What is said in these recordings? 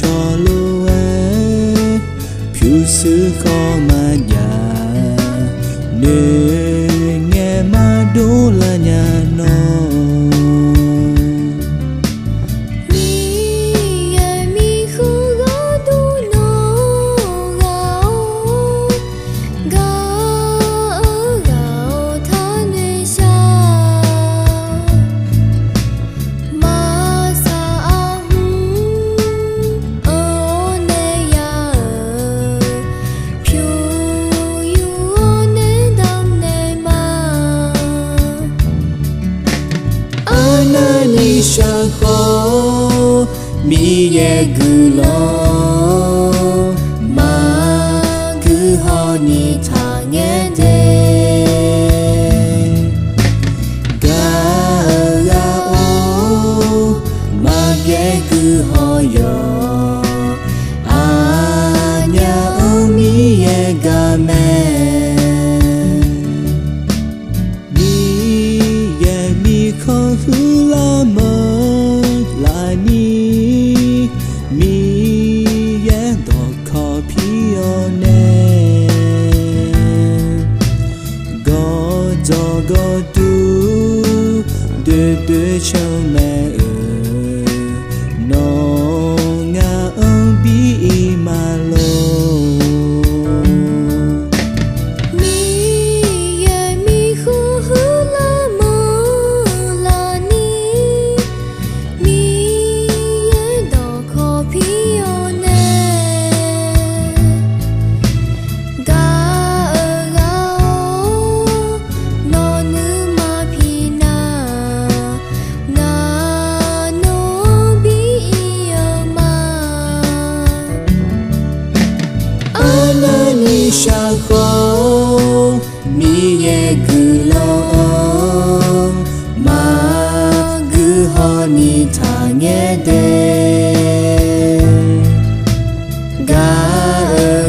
cho lúa phiêu sư khó mà nhà nơi nghe mà đố là nhà nó Sha ho mi ye gu lo ma gu ho ni ta nghe de ga ga o ma ye gu ho yo a nya o mi ye ga me mi ye mi kho hu la ma go do de cho mẹ no nga bi ma lo mi ye mi khu hu la mo la ni mi ye do kho pi o ne ga sha ho mi ye gu lo ma gu ho ni ta nghe de ga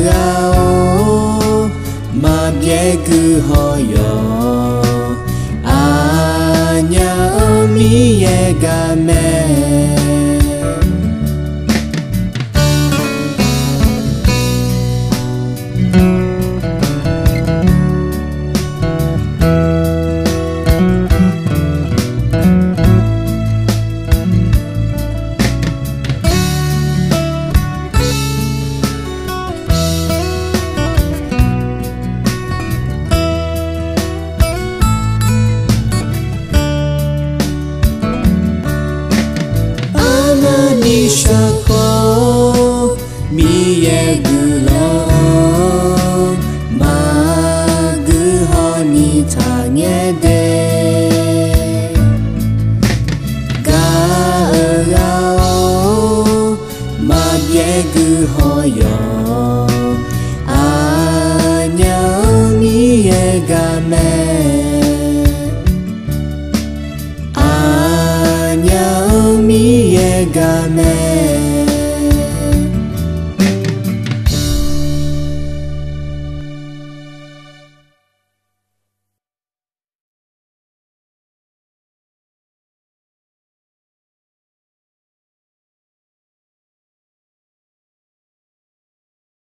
ga o ma ye gu ho yo a nya mi ye ga me sha ho mi ye gu lo ma gu ho ni ta nghe de ga ga o ma ye gu ho yo